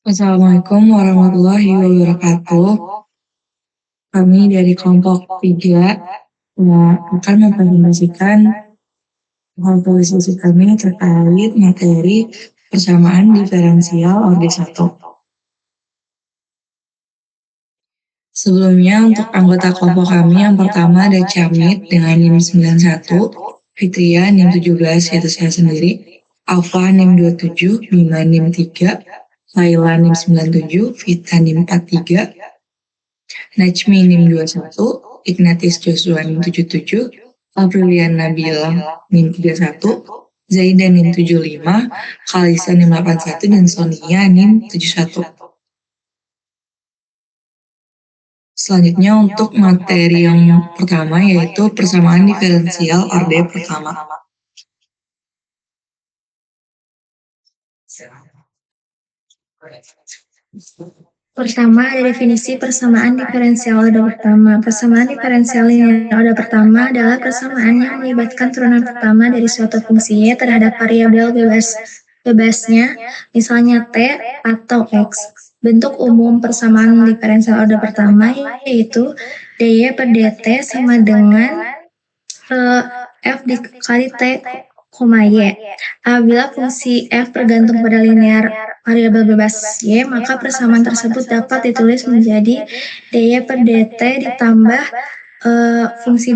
Assalamualaikum warahmatullahi wabarakatuh. Kami dari kelompok 3 akan mempresentasikan hasil diskusi kami terkait materi persamaan diferensial orde 1. Sebelumnya untuk anggota kelompok kami yang pertama ada Camit dengan NIM 91, Fitria NIM 17 yaitu saya sendiri, Alfa NIM 27, Bima NIM 3, Laila NIM 97, Vita NIM 43, Najmi NIM 21, Ignatius Joshua NIM 77, Aprilian Nabila NIM 31, Zaida NIM 75, Kalisa NIM 81, dan Sonia NIM 71. Selanjutnya untuk materi yang pertama yaitu persamaan diferensial orde pertama. Pertama, ada definisi persamaan diferensial order pertama. Persamaan diferensial linear order pertama adalah persamaan yang melibatkan turunan pertama dari suatu fungsi y terhadap variabel bebasnya, misalnya t atau x. Bentuk umum persamaan diferensial order pertama yaitu dy per dt sama dengan f dikali t, y. Apabila fungsi f bergantung pada linear variabel bebas y, maka persamaan tersebut dapat ditulis menjadi dy per dt ditambah fungsi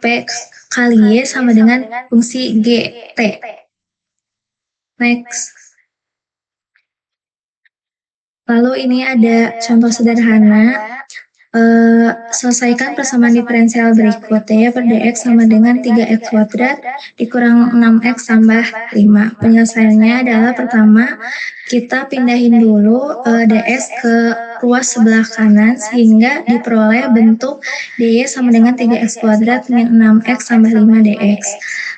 p kali y sama dengan fungsi gt. Next. Lalu ini ada contoh sederhana. Selesaikan persamaan diferensial berikut. Dy per dx sama dengan 3x kuadrat dikurang 6x tambah 5. Penyelesaiannya adalah pertama, kita pindahin dulu ds ke ruas sebelah kanan sehingga diperoleh bentuk dy sama dengan 3x kuadrat min 6x tambah 5 dx.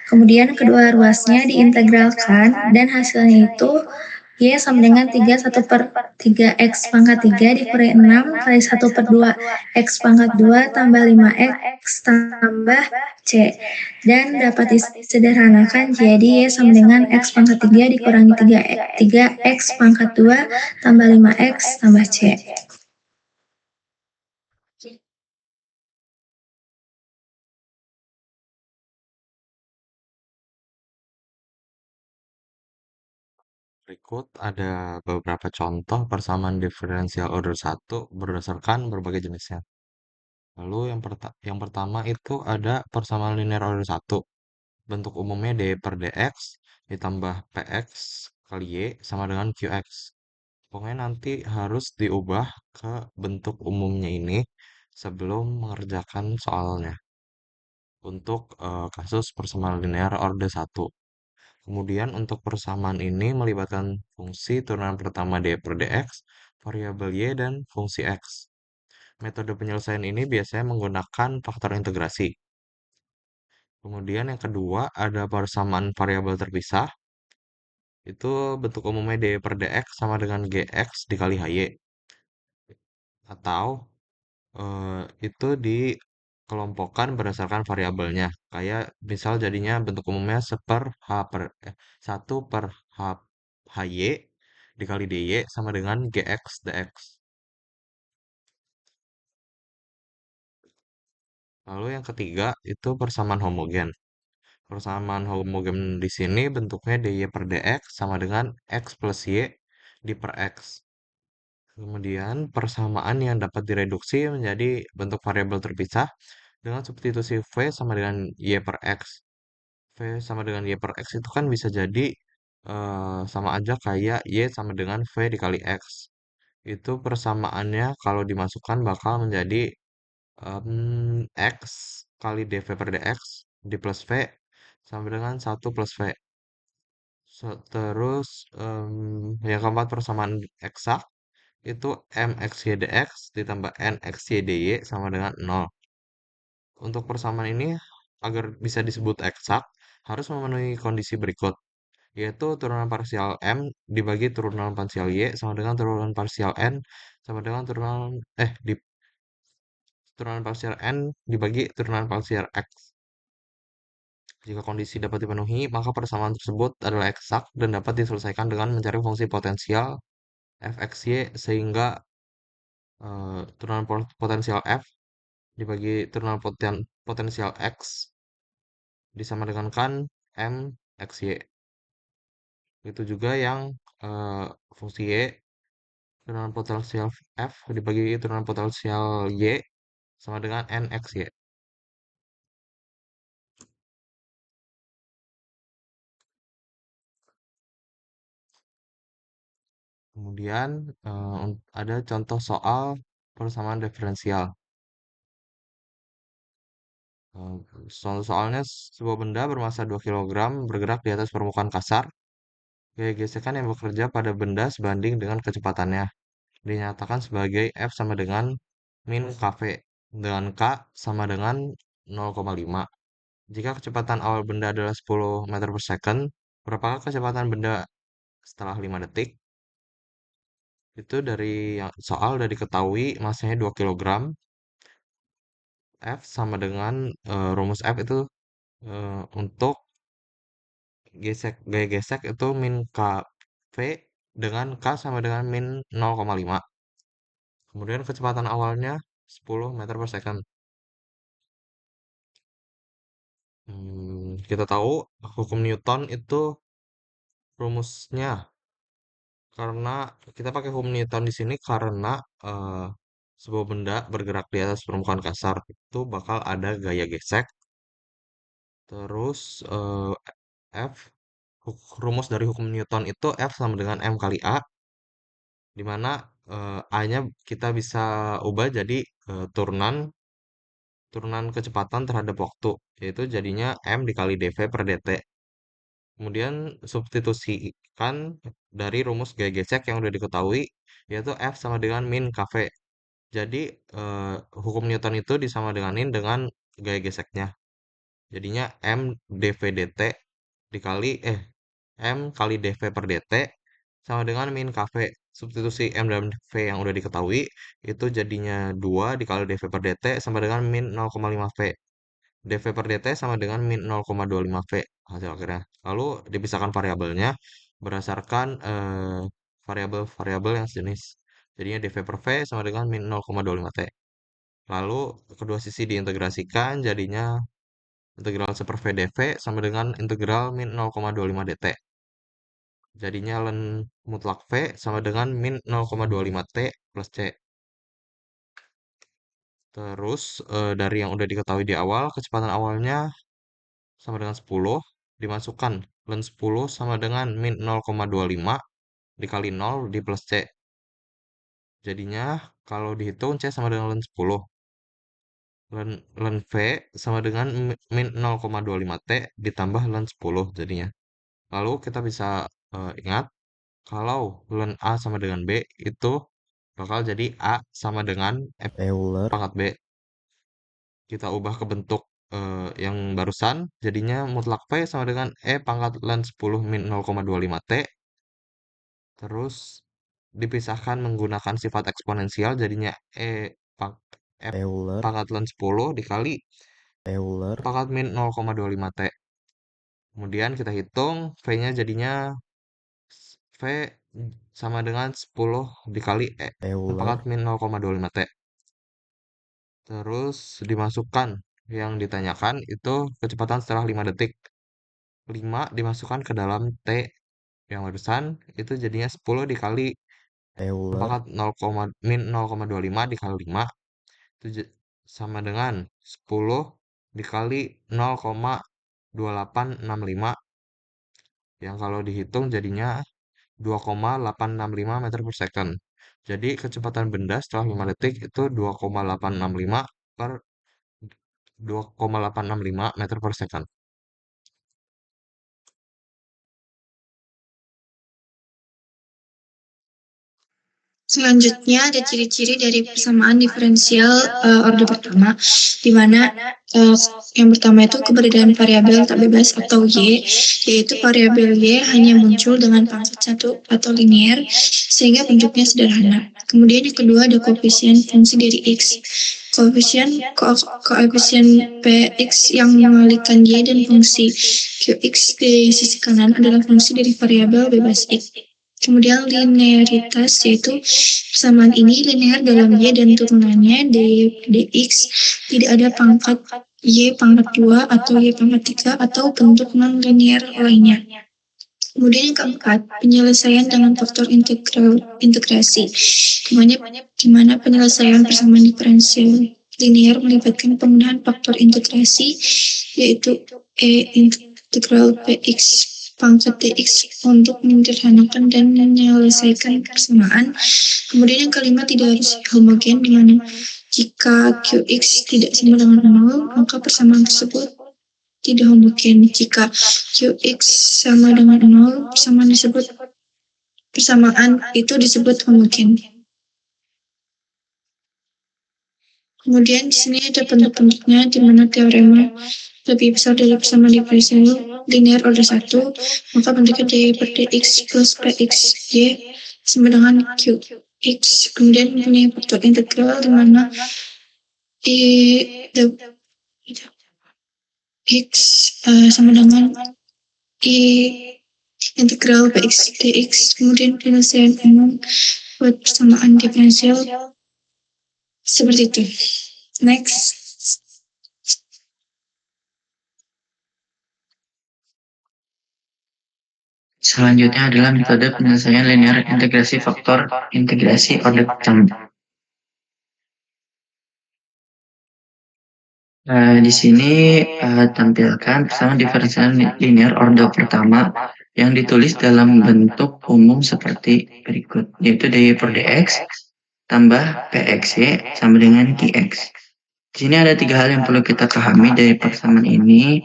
Kemudian kedua ruasnya diintegralkan dan hasilnya itu y sama dengan 1 per 3x pangkat 3 dikurangi 6 kali 1 per 2 x pangkat 2 tambah 5x tambah c. Dan dapat disederhanakan jadi y sama dengan x pangkat 3 dikurangi 3x pangkat 2 tambah 5x tambah c. Berikut ada beberapa contoh persamaan diferensial order 1 berdasarkan berbagai jenisnya. Lalu yang pertama itu ada persamaan linear order 1. Bentuk umumnya dy per dx ditambah px kali y sama dengan qx. Pokoknya nanti harus diubah ke bentuk umumnya ini sebelum mengerjakan soalnya. Untuk kasus persamaan linear order 1. Kemudian untuk persamaan ini melibatkan fungsi turunan pertama dy per dx, variabel y, dan fungsi x. Metode penyelesaian ini biasanya menggunakan faktor integrasi. Kemudian yang kedua ada persamaan variabel terpisah. Itu bentuk umumnya dy per dx sama dengan gx dikali hy. Atau itu dikelompokkan berdasarkan variabelnya. Kayak misal jadinya bentuk umumnya 1 per hy dikali dy sama dengan gx dx. Lalu yang ketiga itu persamaan homogen. Persamaan homogen di sini bentuknya dy per dx sama dengan x plus y di per x. Kemudian persamaan yang dapat direduksi menjadi bentuk variabel terpisah dengan substitusi v sama dengan y per x. V sama dengan y per x itu kan bisa jadi sama aja kayak y sama dengan v dikali x. Itu persamaannya kalau dimasukkan bakal menjadi x kali dv per dx di plus v sama dengan 1 plus v. Terus yang keempat persamaan eksak itu mxy dx ditambah nxy dy sama dengan 0. Untuk persamaan ini agar bisa disebut eksak harus memenuhi kondisi berikut, yaitu turunan parsial m dibagi turunan parsial y sama dengan turunan parsial n sama dengan turunan parsial n dibagi turunan parsial x. Jika kondisi dapat dipenuhi, maka persamaan tersebut adalah eksak dan dapat diselesaikan dengan mencari fungsi potensial fxy sehingga turunan potensial f dibagi turunan potensial x disamakan m xy. Itu juga yang fungsi y turunan potensial f dibagi turunan potensial y sama dengan n xy. Kemudian ada contoh soal persamaan diferensial. Soalnya sebuah benda bermasa 2 kg bergerak di atas permukaan kasar. Gaya gesekan yang bekerja pada benda sebanding dengan kecepatannya. Dinyatakan sebagai F sama dengan min kv, dengan K sama dengan 0,5. Jika kecepatan awal benda adalah 10 meter per second, berapakah kecepatan benda setelah 5 detik? Itu dari soal udah diketahui masanya 2 kg. F sama dengan rumus F itu untuk gaya gesek itu min kv dengan K sama dengan min 0,5. Kemudian kecepatan awalnya 10 meter per second. Kita tahu hukum Newton itu rumusnya, karena kita pakai hukum Newton di sini karena sebuah benda bergerak di atas permukaan kasar itu bakal ada gaya gesek. Terus F rumus dari hukum Newton itu F sama dengan M kali A, di mana A-nya kita bisa ubah jadi turunan kecepatan terhadap waktu, yaitu jadinya M dikali dv per dt. Kemudian substitusikan dari rumus gaya gesek yang udah diketahui, yaitu F sama dengan min kv. Jadi hukum Newton itu disama dengan gaya geseknya. Jadinya M dv dt dikali M kali dv per dt sama dengan min kv. Substitusi M dan V yang udah diketahui itu jadinya 2 dikali dv per dt sama dengan min 0,5 V. dv per dt sama dengan min 0,25 V hasil akhirnya. Lalu dipisahkan variabelnya berdasarkan variabel-variabel yang sejenis. Jadinya dv per V sama dengan min 0,25 T. Lalu kedua sisi diintegrasikan jadinya integral 1 per V dv sama dengan integral min 0,25 dt. Jadinya ln mutlak V sama dengan min 0,25 T plus C. Terus dari yang udah diketahui di awal, kecepatan awalnya sama dengan 10, dimasukkan ln 10 sama dengan min 0,25 dikali 0 di plus C. Jadinya kalau dihitung C sama dengan ln 10. Ln V sama dengan min 0,25 T ditambah ln 10 jadinya. Lalu kita bisa ingat kalau ln A sama dengan B itu bakal jadi A sama dengan F pangkat B. Kita ubah ke bentuk yang barusan, jadinya mutlak V sama dengan E pangkat ln 10 min 0,25 T. Terus dipisahkan menggunakan sifat eksponensial, jadinya F pangkat ln 10 dikali pangkat min 0,25 T. Kemudian kita hitung, V-nya jadinya V sama dengan 10 dikali E pangkat min 0,25 T. Terus dimasukkan yang ditanyakan itu kecepatan setelah 5 detik. 5 dimasukkan ke dalam T yang barusan itu jadinya 10 dikali pangkat 0, min 0,25 dikali 5 itu sama dengan 10 dikali 0,2865 yang kalau dihitung jadinya 2,865 meter per second. Jadi kecepatan benda setelah 5 detik itu 2,865 per 2,865 meter per second. Selanjutnya ada ciri-ciri dari persamaan diferensial orde pertama, di mana yang pertama itu keberadaan variabel tak bebas atau Y, yaitu variabel Y hanya muncul dengan pangkat satu atau linear, sehingga bentuknya sederhana. Kemudian yang kedua ada koefisien fungsi dari X. Koefisien Px yang mengalikan Y dan fungsi Qx di sisi kanan adalah fungsi dari variabel bebas X. Kemudian linearitas, yaitu persamaan ini linear dalam Y dan turunannya dx, tidak ada pangkat Y pangkat 2 atau Y pangkat 3 atau bentuk non-linear lainnya. Kemudian yang keempat, penyelesaian dengan faktor integrasi, di mana penyelesaian persamaan diferensial linear melibatkan penggunaan faktor integrasi, yaitu E integral Px pangkat dx untuk menyederhanakan dan menyelesaikan persamaan. Kemudian yang kelima, tidak harus homogen, di mana jika Qx tidak sama dengan 0, maka persamaan tersebut tidak homogen. Jika Qx sama dengan 0, persamaan itu disebut homogen. Kemudian di sini ada bentuk-bentuknya, di mana teorema lebih besar dari persamaan diferensial linear order 1, maka bentuknya dy per dx plus pxy sama dengan qx. Kemudian mempunyai faktor integral, di mana x sama dengan i integral px dx. Kemudian penyelesaian umum buat persamaan diferensial seperti itu. Next. Selanjutnya adalah metode penyelesaian linear integrasi faktor integrasi order pertama. Di sini tampilkan persamaan diferensial linear order pertama yang ditulis dalam bentuk umum seperti berikut, yaitu dy per dx tambah pxy sama dengan qx. Di sini ada 3 hal yang perlu kita pahami dari persamaan ini.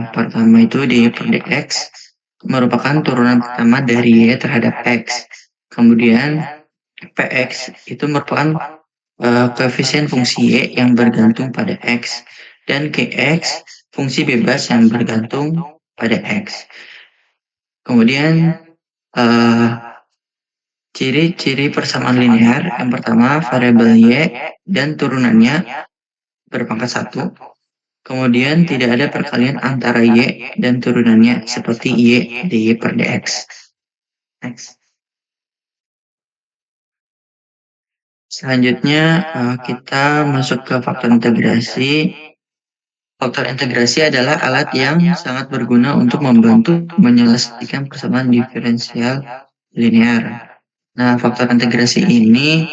Pertama itu dy per dx merupakan turunan pertama dari y terhadap x. Kemudian px itu merupakan koefisien fungsi y yang bergantung pada x, dan kx fungsi bebas yang bergantung pada x. Kemudian ciri-ciri persamaan linear, yang pertama variabel y dan turunannya berpangkat 1. Kemudian tidak ada perkalian antara y dan turunannya seperti y dy per dx. Next. Selanjutnya kita masuk ke faktor integrasi. Faktor integrasi adalah alat yang sangat berguna untuk membantu menyelesaikan persamaan diferensial linear. Nah, faktor integrasi ini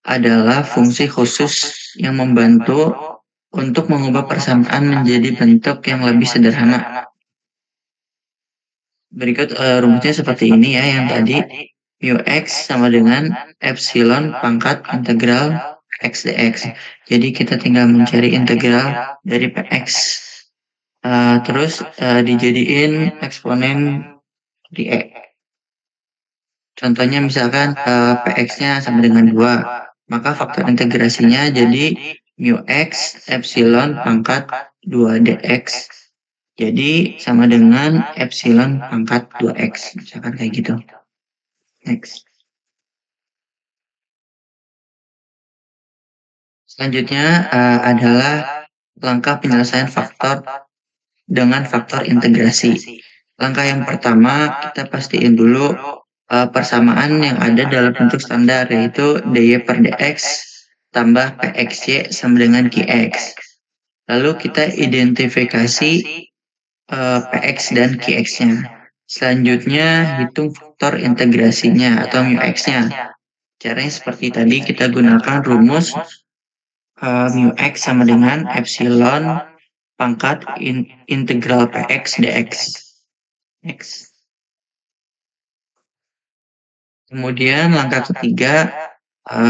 adalah fungsi khusus yang membantu untuk mengubah persamaan menjadi bentuk yang lebih sederhana. Berikut rumusnya seperti ini ya, yang tadi mu x sama dengan epsilon pangkat integral x dx. Jadi kita tinggal mencari integral dari px. Terus dijadiin eksponen di e. Contohnya misalkan px-nya sama dengan 2. Maka faktor integrasinya jadi mu x epsilon pangkat 2 dx. Jadi sama dengan epsilon pangkat 2x. Misalkan kayak gitu. Next. Selanjutnya adalah langkah penyelesaian faktor dengan faktor integrasi. Langkah yang pertama, kita pastiin dulu persamaan yang ada dalam bentuk standar, yaitu dy per dx tambah pxy sama dengan qx. Lalu kita identifikasi px dan qx-nya. Selanjutnya, hitung faktor integrasinya atau mu x-nya. Caranya seperti tadi, kita gunakan rumus mu x sama dengan epsilon pangkat integral px dx. Next. Kemudian langkah ketiga,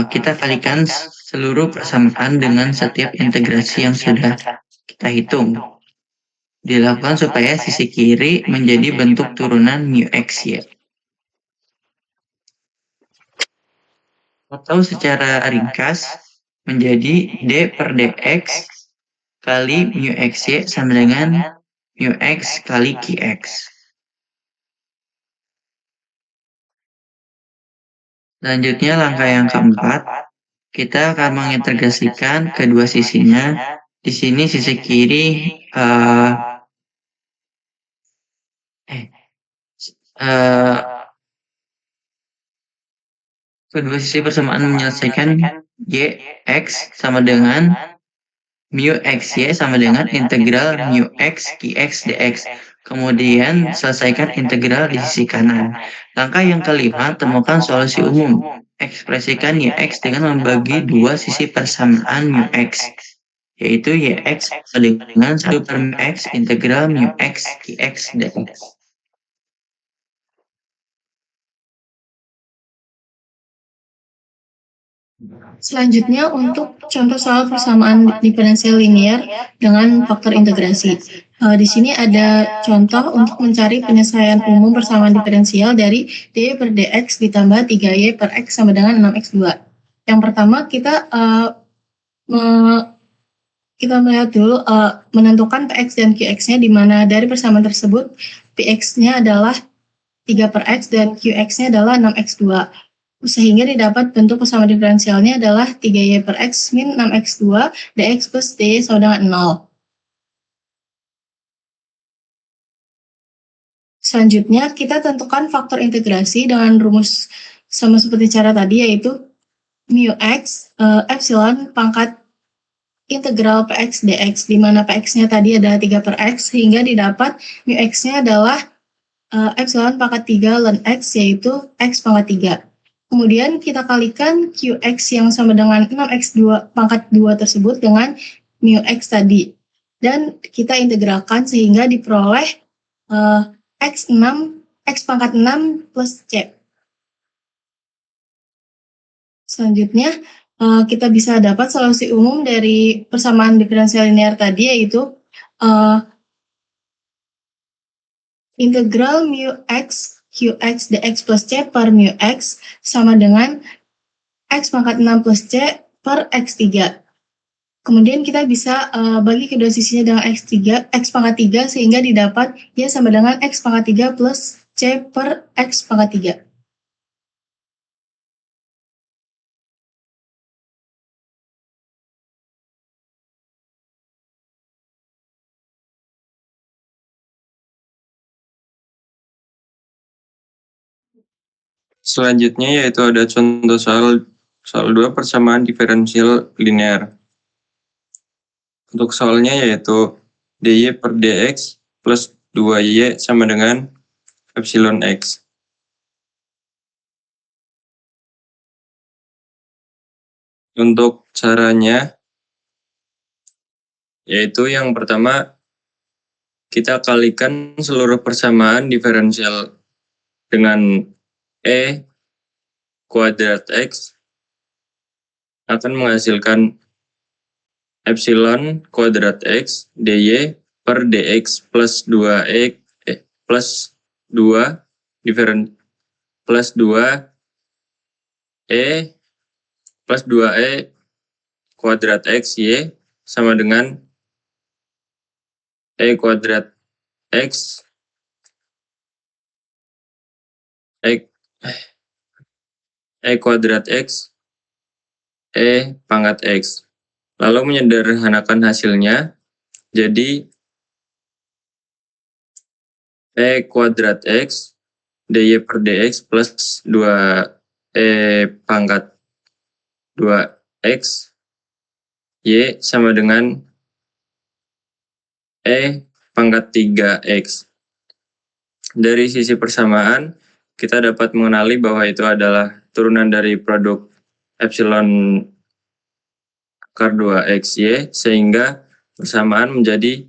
kita kalikan seluruh persamaan dengan setiap integrasi yang sudah kita hitung. Dilakukan supaya sisi kiri menjadi bentuk turunan mu x y. Atau secara ringkas menjadi d per dx kali mu xy sama dengan mu x kali qx. Selanjutnya langkah yang keempat, kita akan mengintegrasikan kedua sisinya. Di sini sisi kiri kedua sisi persamaan menyelesaikan y x sama dengan mu x y sama dengan integral mu x qx dx. Kemudian selesaikan integral di sisi kanan. Langkah yang kelima, temukan solusi umum. Ekspresikan y x dengan membagi dua sisi persamaan mu x, yaitu y x dengan 1 per mu x integral mu x qx dx. Selanjutnya untuk contoh soal persamaan diferensial linear dengan faktor integrasi. Di sini ada contoh untuk mencari penyelesaian umum persamaan diferensial dari dy per dx ditambah 3y per x sama dengan 6x2. Yang pertama kita melihat dulu menentukan px dan qx-nya, di mana dari persamaan tersebut px-nya adalah 3 per x dan qx-nya adalah 6x2. Sehingga didapat bentuk persamaan diferensialnya adalah 3y per x min 6x2 dx plus dy sama dengan 0. Selanjutnya kita tentukan faktor integrasi dengan rumus sama seperti cara tadi, yaitu mu x epsilon pangkat integral px dx, di mana px-nya tadi adalah 3 per x, sehingga didapat mu x-nya adalah epsilon pangkat 3 ln x, yaitu x pangkat 3. Kemudian kita kalikan qx yang sama dengan 6x2 pangkat 2 tersebut dengan mu x tadi. Dan kita integralkan sehingga diperoleh x pangkat 6 plus c. Selanjutnya kita bisa dapat solusi umum dari persamaan diferensial linear tadi, yaitu integral mu x qx dx plus c per mu x sama dengan x pangkat 6 plus c per x3. Kemudian kita bisa bagi kedua sisinya dengan x pangkat 3, sehingga didapat y sama dengan x pangkat 3 plus c per x pangkat 3. Selanjutnya yaitu ada contoh soal 2 persamaan diferensial linear. Untuk soalnya yaitu dy per dx plus 2y sama dengan epsilon x. Untuk caranya yaitu yang pertama kita kalikan seluruh persamaan diferensial dengan e kuadrat x akan menghasilkan epsilon kuadrat x dy per dx plus 2e plus 2 plus 2e plus 2e kuadrat x y sama dengan e kuadrat x e kuadrat x e pangkat x. Lalu menyederhanakan hasilnya jadi e kuadrat x dy per dx plus 2e pangkat 2x y sama dengan e pangkat 3x. Dari sisi persamaan kita dapat mengenali bahwa itu adalah turunan dari produk epsilon akar 2xy, sehingga persamaan menjadi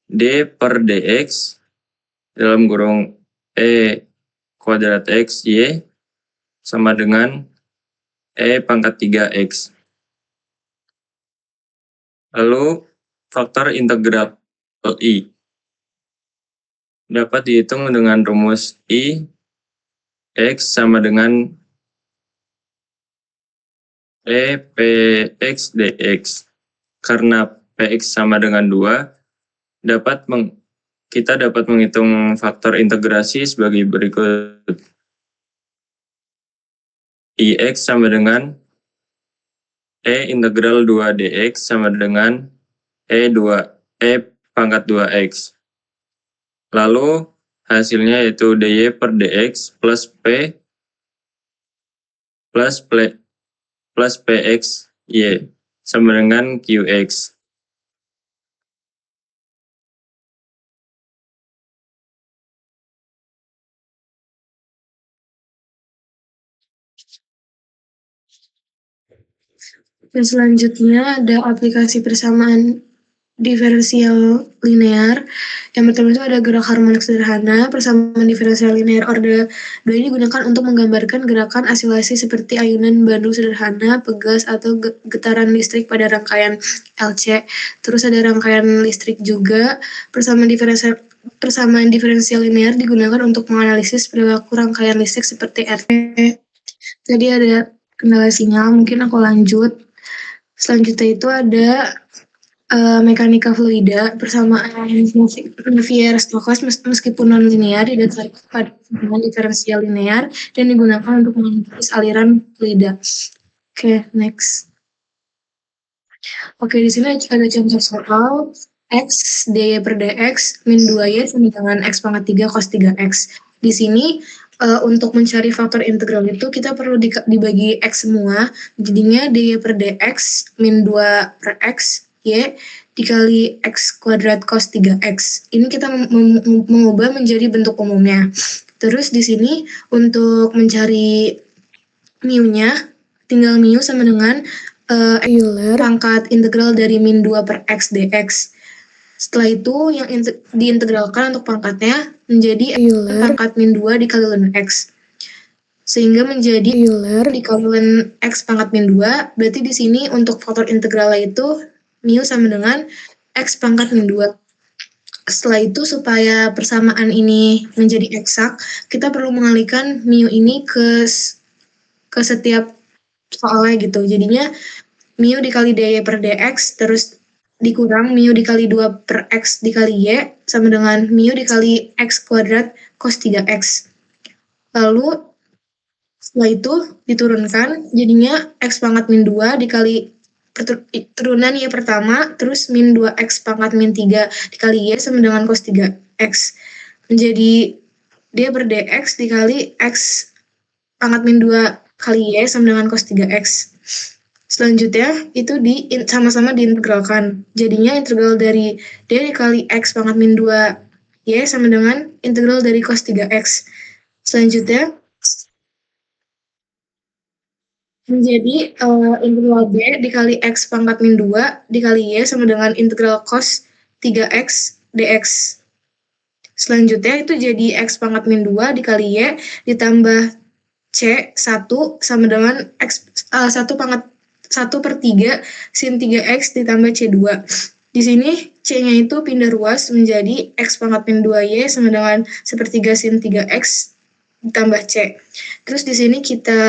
d per dx dalam kurung e kuadrat x y sama dengan e pangkat 3x. Lalu faktor integral i dapat dihitung dengan rumus i x sama dengan e px dx. Karena px sama dengan 2, kita dapat menghitung faktor integrasi sebagai berikut. Ix sama dengan e integral 2 dx sama dengan e pangkat 2x. Lalu hasilnya yaitu dy per dx plus p plus px y sama dengan qx. Dan selanjutnya ada aplikasi persamaan diferensial linear. Yang pertama itu ada gerak harmonik sederhana. Persamaan diferensial linear orde 2 ini digunakan untuk menggambarkan gerakan asilasi seperti ayunan bandul sederhana, pegas, atau getaran listrik pada rangkaian LC. Terus ada rangkaian listrik juga. Persamaan diferensial linear digunakan untuk menganalisis perilaku rangkaian listrik seperti RT. Tadi ada kendala sinyal, mungkin aku lanjut. Selanjutnya itu ada mekanika fluida. Persamaan Fourier-Stokes meskipun non-linear didasarkan pada persamaan diferensial linear dan digunakan untuk menganalisis aliran fluida. Oke, next. Oke, di sini ada contoh soal x dy per dx min 2y sama dengan x pangkat 3 cos 3x. Di sini untuk mencari faktor integral itu kita perlu dibagi x semua, jadinya dy per dx min 2 per x y dikali x kuadrat cos 3x. Ini kita mengubah menjadi bentuk umumnya. Terus di sini untuk mencari mu-nya, tinggal mu sama dengan Euler pangkat integral dari min 2 per x dx. Setelah itu yang diintegralkan untuk pangkatnya menjadi Euler pangkat min 2 dikali ln x. Sehingga menjadi Euler dikali ln x pangkat min 2. Berarti di sini untuk faktor integralnya itu mu sama dengan x pangkat min 2. Setelah itu supaya persamaan ini menjadi eksak, kita perlu mengalihkan mu ini ke setiap soalnya gitu. Jadinya mu dikali dy per dx terus dikurang mu dikali 2 per x dikali y sama dengan mu dikali x kuadrat cos 3x. Lalu setelah itu diturunkan jadinya x pangkat min 2 dikali turunan y pertama terus min 2x pangkat min 3 dikali y sama dengan cos 3x. Menjadi d per dx dikali x pangkat min 2 kali y sama dengan cos 3x. Selanjutnya itu sama-sama diintegralkan. Jadinya integral dari d dikali x pangkat min 2 y sama dengan integral dari cos 3x. Selanjutnya menjadi integral d dikali x pangkat min 2 dikali y sama dengan integral cos 3x dx. Selanjutnya itu jadi x pangkat min 2 dikali y ditambah c 1 sama dengan x 1 per 3 sin 3x ditambah c2. Di sini c-nya itu pindah ruas menjadi x pangkat min 2y sama dengan 1/3 sin 3x ditambah c. Terus di sini kita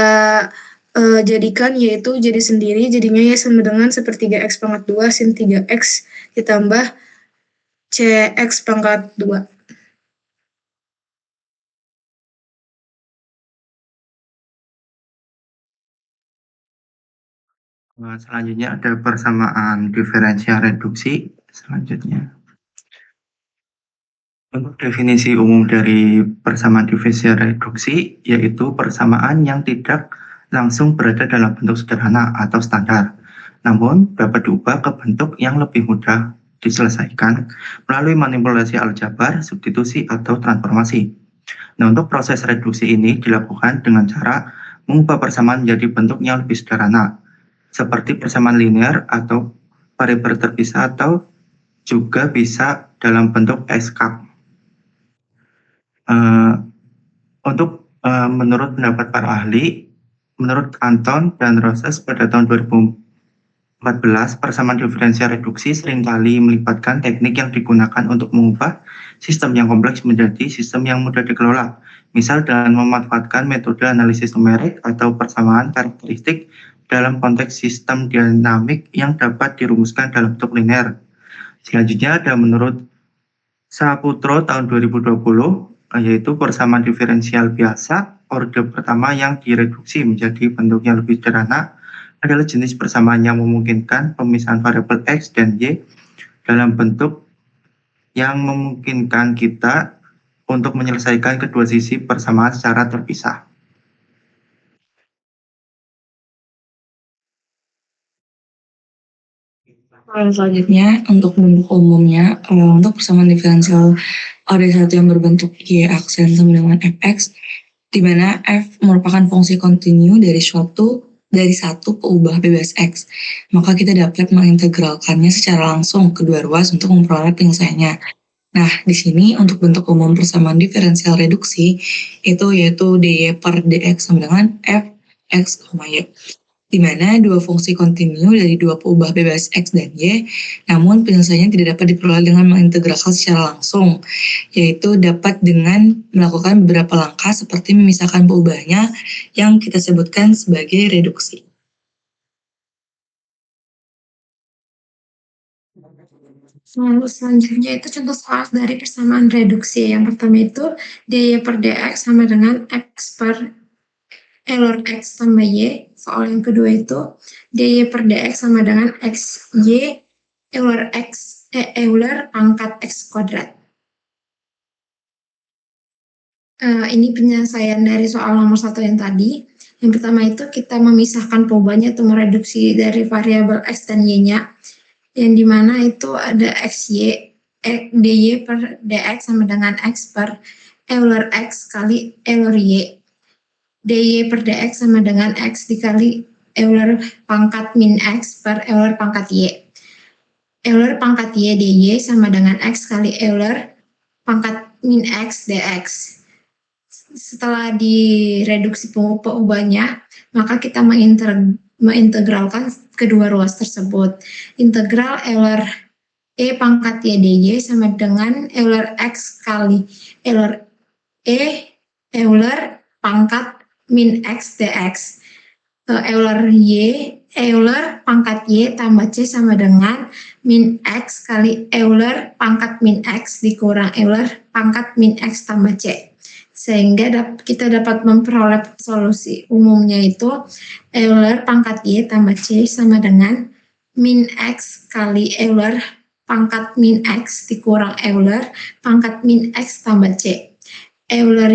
jadikan yaitu jadi sendiri, jadinya y sama dengan 1/3 x pangkat 2 sin 3x ditambah cx pangkat 2. Selanjutnya ada persamaan diferensial reduksi. Selanjutnya, untuk definisi umum dari persamaan diferensial reduksi, yaitu persamaan yang tidak langsung berada dalam bentuk sederhana atau standar, namun dapat diubah ke bentuk yang lebih mudah diselesaikan melalui manipulasi aljabar, substitusi, atau transformasi. Nah, untuk proses reduksi ini dilakukan dengan cara mengubah persamaan menjadi bentuk yang lebih sederhana, seperti persamaan linear atau variabel terpisah atau juga bisa dalam bentuk eksak. Menurut pendapat para ahli, menurut Anton dan Roses pada tahun 2014, persamaan diferensial reduksi seringkali melibatkan teknik yang digunakan untuk mengubah sistem yang kompleks menjadi sistem yang mudah dikelola. Misal dengan memanfaatkan metode analisis numerik atau persamaan karakteristik dalam konteks sistem dinamik yang dapat dirumuskan dalam bentuk linear. Selanjutnya ada menurut Saputro tahun 2020, yaitu persamaan diferensial biasa orde pertama yang direduksi menjadi bentuk yang lebih sederhana adalah jenis persamaan yang memungkinkan pemisahan variabel x dan y dalam bentuk yang memungkinkan kita untuk menyelesaikan kedua sisi persamaan secara terpisah. Selanjutnya, untuk bentuk umumnya, untuk persamaan diferensial order 1 yang berbentuk Y aksen sama dengan Fx, di mana F merupakan fungsi kontinu dari satu peubah bebas X. Maka kita dapat mengintegralkannya secara langsung kedua ruas untuk memperoleh penyelesaiannya. Nah, di sini untuk bentuk umum persamaan diferensial reduksi yaitu dy per dx sama dengan Fx, Y, di mana dua fungsi kontinu dari dua peubah bebas X dan Y, namun penyelesaiannya tidak dapat diperoleh dengan mengintegralkan secara langsung, yaitu dapat dengan melakukan beberapa langkah seperti memisahkan peubahnya yang kita sebutkan sebagai reduksi. Lalu selanjutnya itu contoh soal dari persamaan reduksi. Yang pertama itu dy per dx sama dengan x per Euler x tambah y. Soal yang kedua itu dy per dx sama dengan x y Euler pangkat x kuadrat. Ini penyelesaian dari soal nomor 1 yang tadi. Yang pertama itu kita memisahkan peubahnya atau mereduksi dari variabel x dan y-nya, yang dimana itu ada xy, dy per dx sama dengan x per Euler x kali Euler y. dy per dx sama dengan x dikali Euler pangkat min x per Euler pangkat y. Euler pangkat y dy sama dengan x kali Euler pangkat min x dx. Setelah direduksi peubahnya, maka kita mengintegralkan kedua ruas tersebut. Integral Euler e pangkat y dy sama dengan Euler x kali Euler e Euler pangkat min x dx. Euler y Euler pangkat y tambah c sama dengan min x kali Euler pangkat min x dikurang Euler pangkat min x tambah c. Sehingga kita dapat memperoleh solusi umumnya itu Euler pangkat y tambah c sama dengan min x kali Euler pangkat min x dikurang Euler pangkat min x tambah c. Euler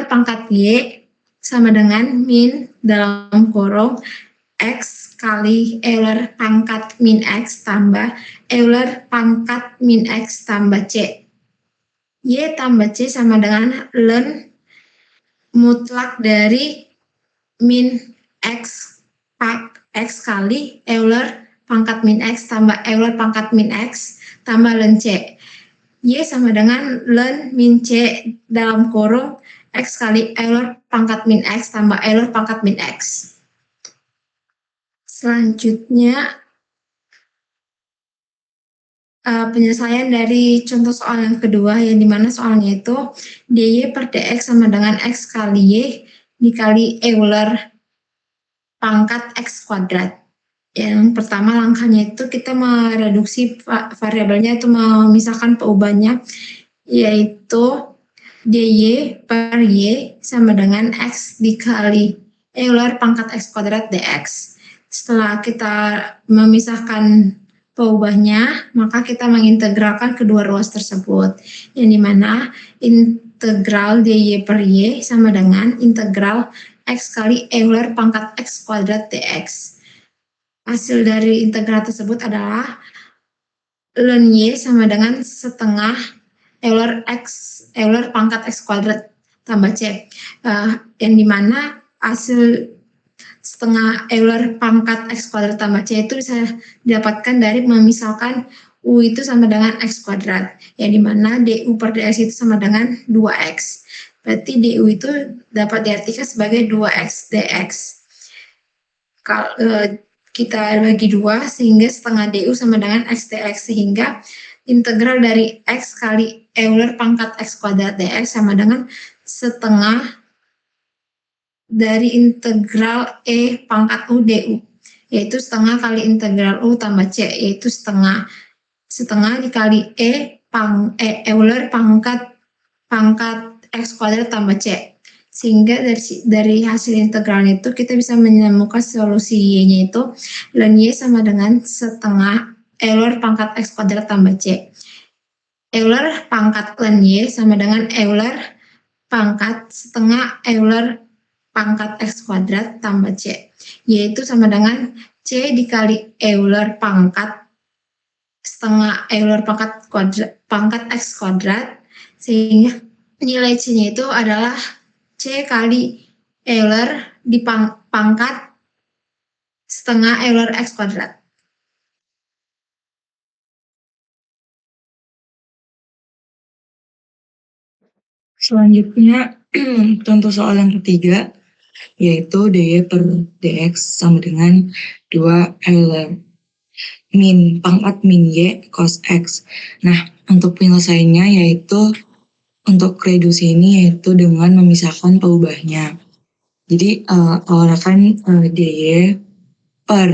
pangkat y sama dengan min dalam kurung x kali Euler pangkat min x tambah Euler pangkat min x tambah c. Y tambah C sama dengan ln mutlak dari min x kali Euler pangkat min x tambah Euler pangkat min x tambah ln C. Y sama dengan ln min C dalam kurung x kali Euler pangkat min x tambah Euler pangkat min x. Selanjutnya penyelesaian dari contoh soal yang kedua, yang dimana soalnya itu dy per dx sama dengan x kali y dikali Euler pangkat x kuadrat. Yang pertama langkahnya itu kita mereduksi variabelnya itu memisahkan peubahnya, yaitu dy per y sama dengan x dikali Euler pangkat x kuadrat dx. Setelah kita memisahkan peubahnya, maka kita mengintegralkan kedua ruas tersebut, yang dimana integral dy per y sama dengan integral x kali Euler pangkat x kuadrat dx. Hasil dari integral tersebut adalah ln y sama dengan setengah Euler pangkat x kuadrat tambah c, yang dimana hasil setengah Euler pangkat x kuadrat tambah c itu bisa didapatkan dari memisahkan u itu sama dengan x kuadrat, yang dimana du per dx itu sama dengan 2x. Berarti du itu dapat diartikan sebagai 2x dx. Kalau kita bagi 2 sehingga setengah du sama dengan x dx, sehingga integral dari x kali Euler pangkat x kuadrat dx sama dengan setengah dari integral e pangkat u du, yaitu setengah kali integral u tambah c, yaitu setengah dikali Euler pangkat x kuadrat tambah c. Sehingga dari hasil integralnya itu kita bisa menemukan solusi y-nya itu ln y sama dengan setengah Euler pangkat x kuadrat tambah c. Euler pangkat ln y sama dengan Euler pangkat setengah Euler pangkat x kuadrat tambah c, yaitu sama dengan c C dikali Euler pangkat setengah Euler pangkat X kuadrat, sehingga nilai C-nya itu adalah C kali Euler di pangkat setengah Euler X kuadrat. Selanjutnya, contoh soal yang ketiga, yaitu dy per dx sama dengan 2 Euler min pangkat min y cos x. Nah, untuk penyelesaiannya yaitu untuk reduksi ini yaitu dengan memisahkan peubahnya. Jadi awalnya kan dy per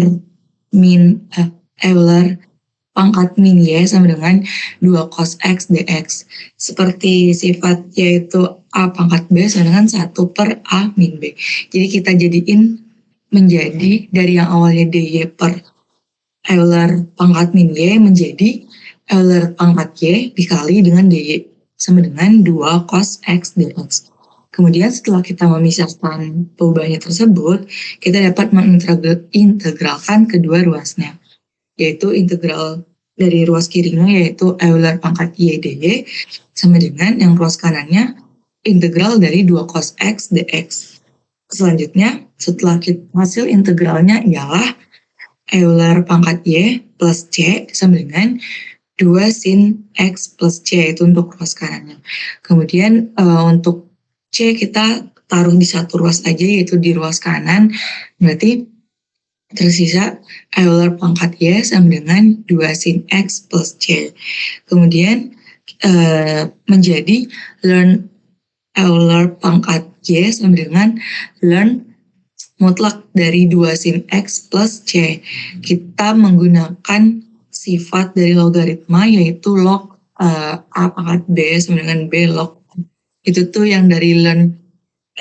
min Euler pangkat min y sama dengan 2 cos x dx. Seperti sifat yaitu a pangkat b sama dengan 1 per a min b. Jadi kita jadiin menjadi dari yang awalnya dy per Euler pangkat min y menjadi Euler pangkat y dikali dengan dy sama dengan 2 cos x dx. Kemudian setelah kita memisahkan peubahnya tersebut, kita dapat mengintegralkan kedua ruasnya, yaitu integral dari ruas kirinya yaitu Euler pangkat y dy sama dengan yang ruas kanannya integral dari 2 cos x dx. Selanjutnya, setelah hasil integralnya ialah Euler pangkat y plus c sama dengan 2 sin x plus c, itu untuk ruas kanannya. Kemudian untuk c kita taruh di satu ruas aja, yaitu di ruas kanan, berarti tersisa Euler pangkat y sama dengan 2 sin x plus c. Kemudian menjadi ln Euler pangkat y sama dengan ln mutlak dari 2 sin x plus c. Kita menggunakan sifat dari logaritma yaitu log a pangkat b sama dengan b log. Itu tuh yang dari ln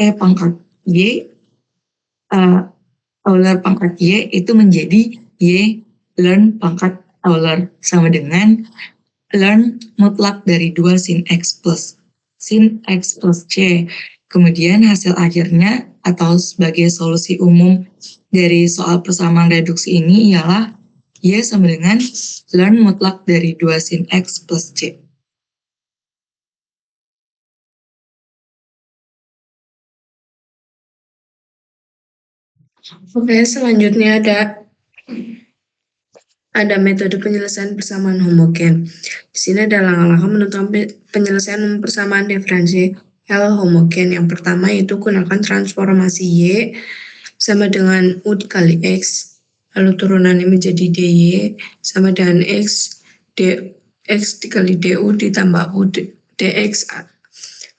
e pangkat y Euler pangkat y itu menjadi y ln pangkat Euler sama dengan ln mutlak dari 2 sin x plus c. Kemudian hasil akhirnya atau sebagai solusi umum dari soal persamaan reduksi ini ialah y sama dengan ln mutlak dari 2 sin x plus c. Oke, selanjutnya ada metode penyelesaian persamaan homogen. Di sini ada langkah-langkah menentukan penyelesaian persamaan diferensial homogen. Yang pertama yaitu gunakan transformasi y sama dengan u dikali x, lalu turunannya menjadi dy sama dengan x dikali du ditambah u dx.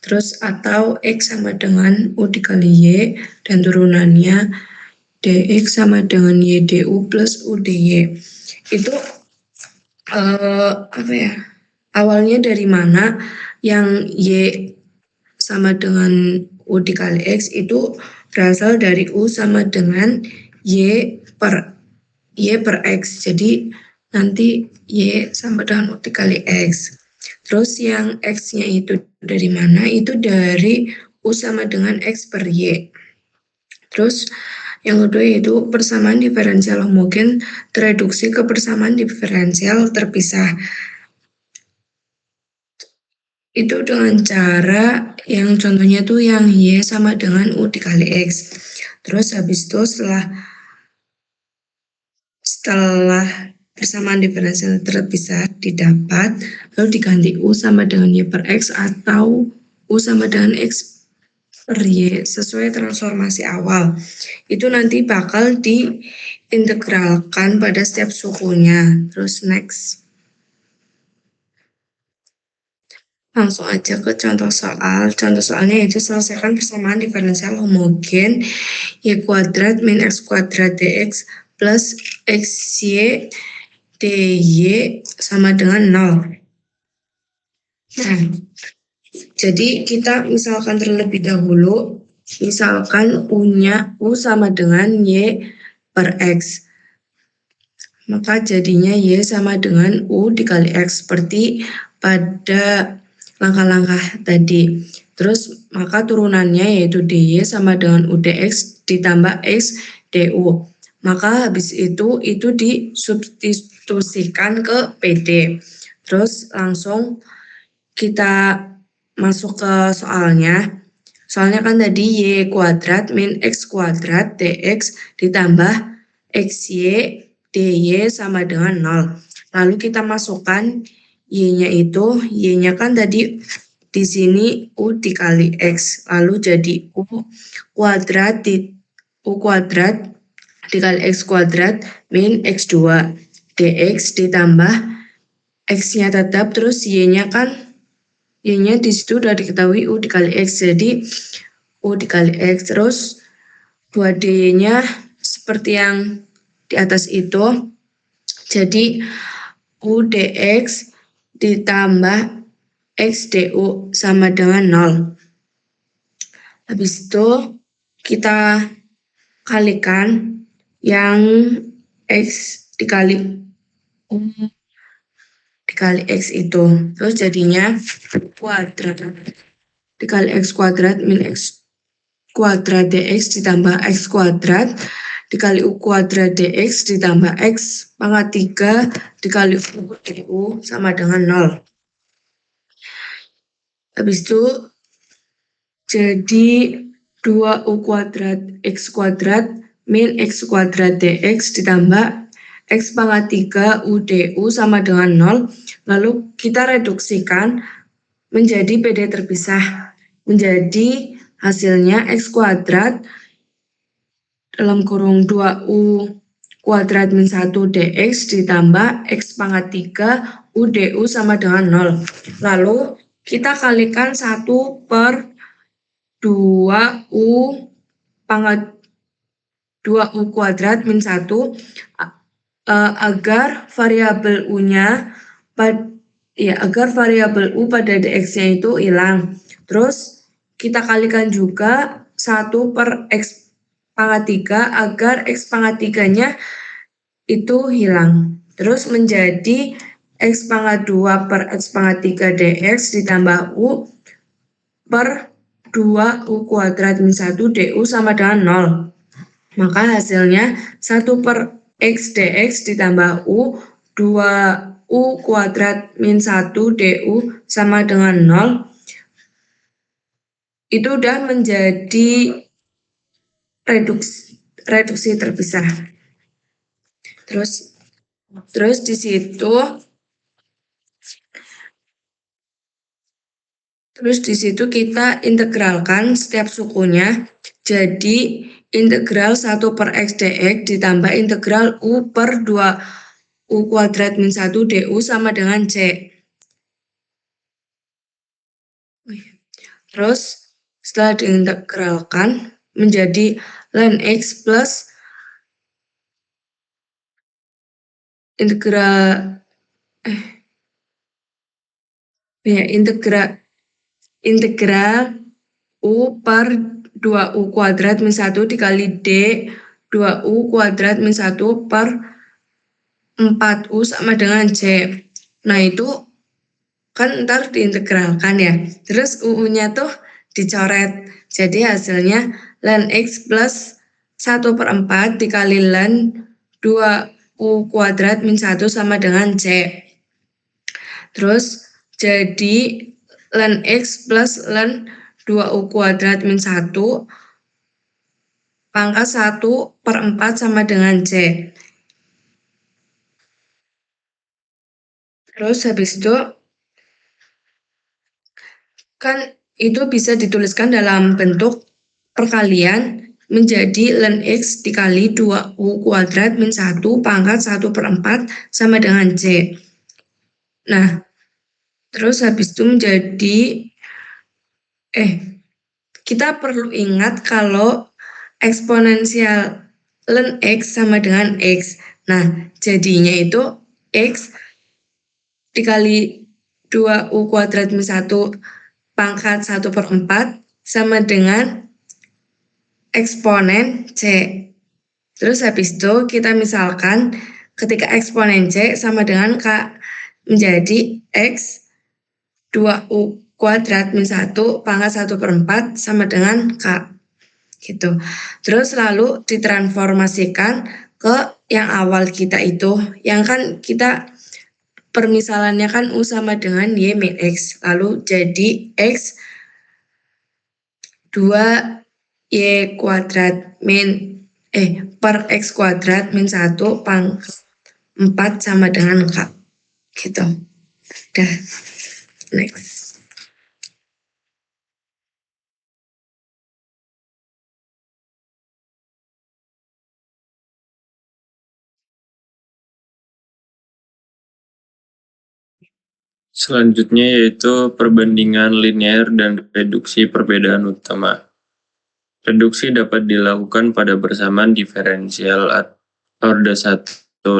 Terus atau x sama dengan u dikali y dan turunannya dx sama dengan y du plus u dy. Itu awalnya dari mana? Yang y sama dengan u dikali x itu berasal dari u sama dengan y per x. Jadi nanti y sama dengan u dikali x. Terus yang x-nya itu dari mana? Itu dari u sama dengan x per y. Terus yang kedua yaitu persamaan diferensial homogen tereduksi ke persamaan diferensial terpisah. Itu dengan cara yang contohnya tuh yang y sama dengan u dikali x. Terus habis itu setelah persamaan diferensial terpisah didapat, lalu diganti u sama dengan y per x atau u sama dengan x per y sesuai transformasi awal. Itu nanti bakal diintegralkan pada setiap sukunya. Terus next. Langsung aja ke contoh soal. Contoh soalnya yaitu selesaikan persamaan diferensial homogen y kuadrat min x kuadrat dx plus xy dy sama dengan 0. Nah, jadi kita misalkan terlebih dahulu, misalkan u sama dengan y per x. Maka jadinya y sama dengan u dikali x seperti pada langkah-langkah tadi. Terus maka turunannya yaitu dy sama dengan u dx ditambah x du. Maka habis itu disubstitusikan ke PD. Terus langsung kita masuk ke soalnya. Soalnya kan tadi y kuadrat min x kuadrat dx ditambah xy dy sama dengan 0. Lalu kita masukkan y-nya itu, y-nya kan tadi di sini u dikali x, lalu jadi u kuadrat dikali x kuadrat min x2 dx ditambah x-nya tetap, terus y-nya di situ udah diketahui u dikali x, jadi u dikali x, terus 2dy-nya seperti yang di atas itu, jadi u dx ditambah x du sama dengan 0. Habis itu kita kalikan yang x dikali u dikali x itu, terus jadinya kuadrat dikali x kuadrat min x kuadrat dx ditambah x kuadrat dikali u kuadrat dx ditambah x pangkat 3 dikali u du sama dengan 0. Habis itu jadi 2u kuadrat x kuadrat min x kuadrat dx ditambah x pangkat 3 u du sama dengan 0. Lalu kita reduksikan menjadi PD terpisah. Menjadi hasilnya x kuadrat dalam kurung 2u kuadrat min 1 dx ditambah x pangkat 3 u du sama dengan 0. Lalu kita kalikan 1 per 2u pangkat 2u kuadrat min 1 agar variabel u-nya agar variabel u pada dx-nya itu hilang. Terus kita kalikan juga 1 per x pangkat 3 agar x pangkat 3-nya itu hilang. Terus menjadi x pangkat 2 per x pangkat 3 dx ditambah u per 2u kuadrat min 1 du sama dengan 0. Maka hasilnya 1 per x dx ditambah u 2u kuadrat min 1 du sama dengan 0. Itu udah menjadi reduksi terpisah. Terus di situ kita integralkan setiap sukunya. Jadi integral 1 per x dx ditambah integral u per 2u kuadrat min 1 du sama dengan c. Terus setelah diintegralkan menjadi ln x plus integral u per 2u kuadrat min 1 dikali d 2u kuadrat min 1 per 4u sama dengan c. Nah itu kan ntar diintegralkan ya. Terus u-nya tuh dicoret. Jadi hasilnya ln x plus 1 per 4 dikali ln 2u kuadrat min 1 sama dengan c. Terus jadi ln x plus ln 2u kuadrat min 1 pangkat 1 per 4 sama dengan c. Terus habis itu kan itu bisa dituliskan dalam bentuk perkalian menjadi ln x dikali 2u kuadrat min 1 pangkat 1 per 4 sama dengan c. Nah, terus habis itu menjadi kita perlu ingat kalau eksponensial ln x sama dengan x. Nah, jadinya itu x dikali 2u kuadrat min 1 pangkat 1 per 4 sama dengan eksponen c. Terus habis itu kita misalkan ketika eksponen c sama dengan k menjadi x 2u kuadrat min 1 pangkat 1 per 4 sama dengan k. Gitu. Terus lalu ditransformasikan ke yang awal kita itu, yang kan kita permisalannya kan U sama dengan Y min X. Lalu jadi X 2Y kuadrat per X kuadrat min 1 pangkat 4 sama dengan K. Gitu. Udah. Next. Selanjutnya yaitu perbandingan linear dan reduksi perbedaan utama. Reduksi dapat dilakukan pada persamaan diferensial order 1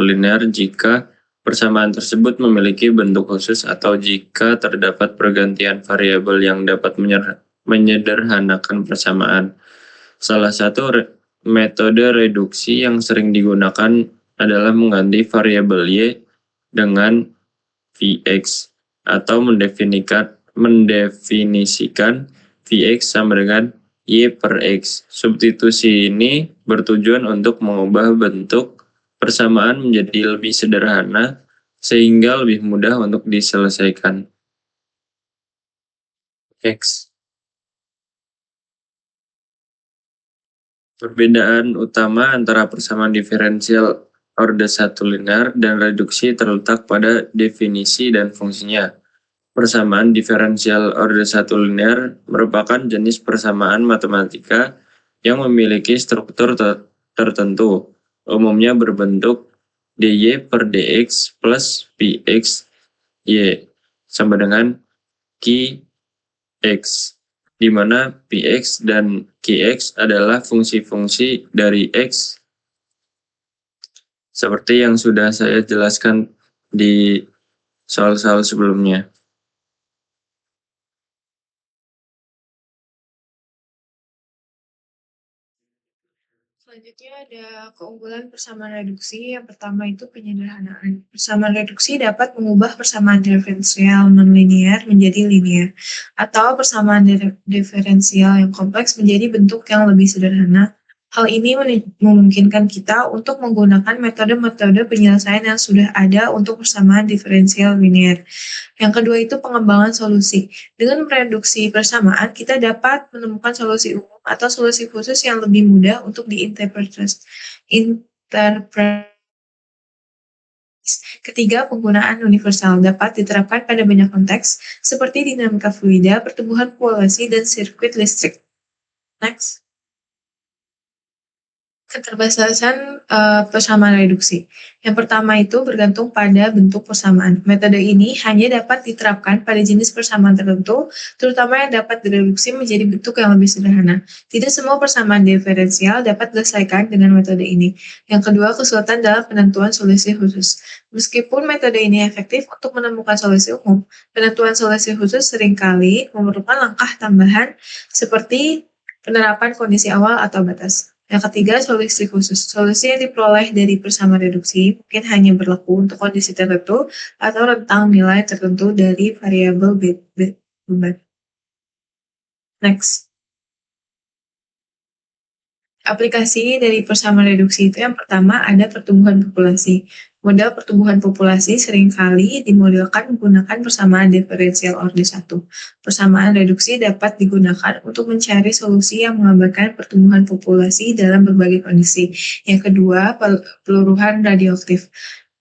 linear jika persamaan tersebut memiliki bentuk khusus atau jika terdapat pergantian variabel yang dapat menyederhanakan persamaan. Salah satu metode reduksi yang sering digunakan adalah mengganti variabel Y dengan Vx atau mendefinisikan Vx sama dengan Y per X. Substitusi ini bertujuan untuk mengubah bentuk persamaan menjadi lebih sederhana sehingga lebih mudah untuk diselesaikan. X. Perbedaan utama antara persamaan diferensial order 1 linear dan reduksi terletak pada definisi dan fungsinya. Persamaan diferensial order 1 linear merupakan jenis persamaan matematika yang memiliki struktur tertentu, umumnya berbentuk dy per dx plus px y sama dengan qx, di mana px dan qx adalah fungsi-fungsi dari x seperti yang sudah saya jelaskan di soal-soal sebelumnya. Selanjutnya ada keunggulan persamaan reduksi. Yang pertama itu penyederhanaan. Persamaan reduksi dapat mengubah persamaan diferensial non-linear menjadi linear, atau persamaan diferensial yang kompleks menjadi bentuk yang lebih sederhana. Hal ini memungkinkan kita untuk menggunakan metode-metode penyelesaian yang sudah ada untuk persamaan diferensial linear. Yang kedua itu pengembangan solusi. Dengan mereduksi persamaan, kita dapat menemukan solusi umum atau solusi khusus yang lebih mudah untuk diinterpretasi. Ketiga, penggunaan universal dapat diterapkan pada banyak konteks, seperti dinamika fluida, pertumbuhan populasi, dan sirkuit listrik. Next. Keterbatasan persamaan reduksi. Yang pertama itu bergantung pada bentuk persamaan. Metode ini hanya dapat diterapkan pada jenis persamaan tertentu, terutama yang dapat direduksi menjadi bentuk yang lebih sederhana. Tidak semua persamaan diferensial dapat diselesaikan dengan metode ini. Yang kedua, kesulitan dalam penentuan solusi khusus. Meskipun metode ini efektif untuk menemukan solusi umum, penentuan solusi khusus seringkali memerlukan langkah tambahan seperti penerapan kondisi awal atau batas. Yang ketiga, solusi khusus. Solusi yang diperoleh dari persamaan reduksi mungkin hanya berlaku untuk kondisi tertentu atau rentang nilai tertentu dari variabel beban. Next. Aplikasi dari persamaan reduksi itu yang pertama ada pertumbuhan populasi. Model pertumbuhan populasi seringkali dimodelkan menggunakan persamaan diferensial order 1. Persamaan reduksi dapat digunakan untuk mencari solusi yang menggambarkan pertumbuhan populasi dalam berbagai kondisi. Yang kedua, peluruhan radioaktif.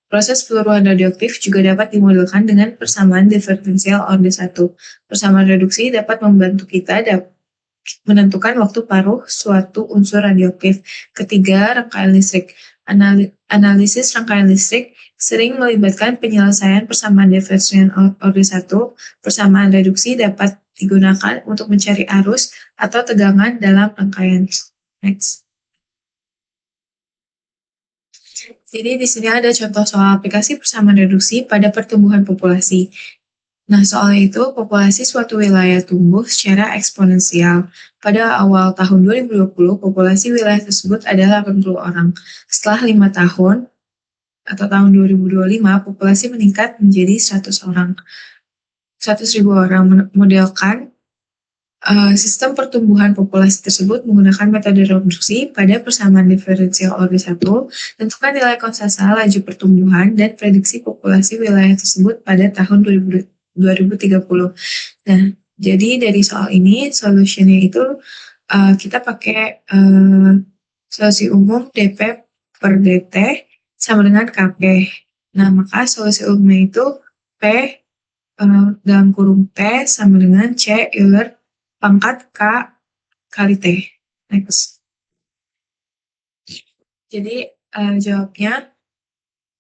Proses peluruhan radioaktif juga dapat dimodelkan dengan persamaan diferensial order 1. Persamaan reduksi dapat membantu kita menentukan waktu paruh suatu unsur radioaktif. Ketiga, rangkaian listrik. Analisis rangkaian listrik sering melibatkan penyelesaian persamaan diferensial order 1. Persamaan reduksi dapat digunakan untuk mencari arus atau tegangan dalam rangkaian. Next. Jadi di sini ada contoh soal aplikasi persamaan reduksi pada pertumbuhan populasi. Nah, soal itu, populasi suatu wilayah tumbuh secara eksponensial. Pada awal tahun 2020, populasi wilayah tersebut adalah 80 orang. Setelah 5 tahun, atau tahun 2025, populasi meningkat menjadi 100 ribu orang. Modelkan Sistem pertumbuhan populasi tersebut menggunakan metode reproduksi pada persamaan diferensial order 1, tentukan nilai konsensus laju pertumbuhan dan prediksi populasi wilayah tersebut pada tahun 2030. Nah, jadi dari soal ini, solusinya itu kita pakai solusi umum DP per DT sama dengan KP. Nah, maka solusi umumnya itu P dalam kurung T sama dengan C Euler pangkat K kali T. Next. Jadi jawabnya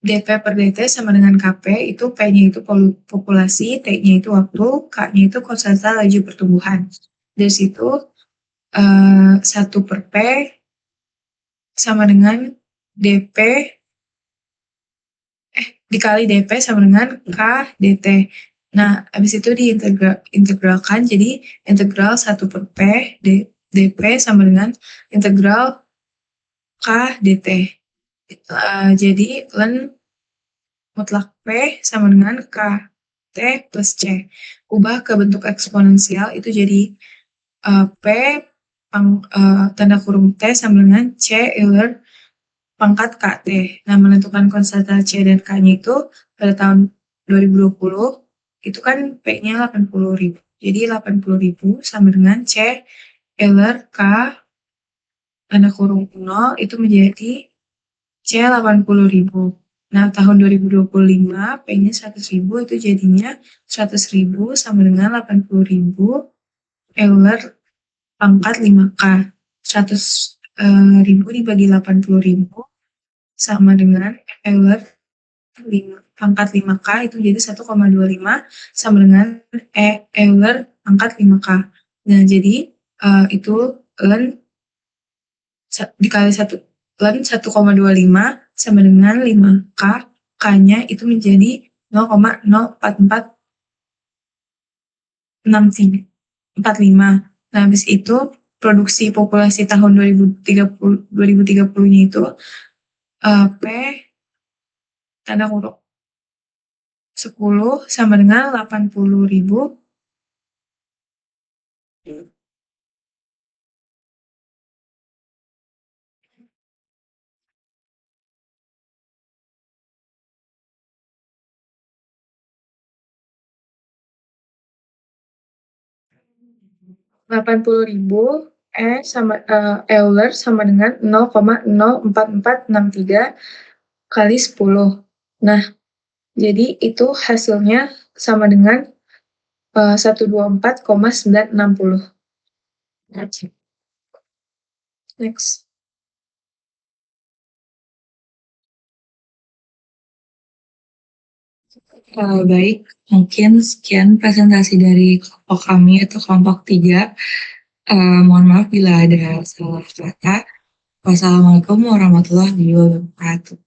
DP per DT sama dengan KP, itu P-nya itu populasi, T-nya itu waktu, K-nya itu konsentrasi laju pertumbuhan. Dari situ 1 per P sama dengan DP dikali DP sama dengan K DT. Nah, habis itu diintegralkan, jadi integral 1 per P DP sama dengan integral K DT. Jadi ln mutlak P sama dengan K T plus C. Ubah ke bentuk eksponensial, itu jadi P tanda kurung T sama dengan C Euler pangkat KT. Nah, menentukan konsentrasi C dan K-nya itu pada tahun 2020, itu kan P-nya 80.000. Jadi 80.000 sama dengan C Euler K tanda kurung 0 itu menjadi C 80.000. Nah, tahun 2025 P-nya 100.000 itu jadinya 100.000 sama dengan 80.000 Euler pangkat 5K. 100.000 dibagi 80.000 sama dengan Euler pangkat 5K itu jadi 1,25 sama dengan Euler pangkat 5K. Nah, jadi itu ln dikali 1 ln 1,25 sama dengan 5K, K-nya itu menjadi 0,04445. Nah, habis itu produksi populasi tahun 2030-nya itu P tanda kurung 10 sama dengan 80.000 Euler sama dengan 0,04463 kali 10. Nah, jadi itu hasilnya sama dengan 124,960. Next. Baik, mungkin sekian presentasi dari kelompok kami atau kelompok 3. Mohon maaf bila ada salah kata. Wassalamualaikum warahmatullahi wabarakatuh.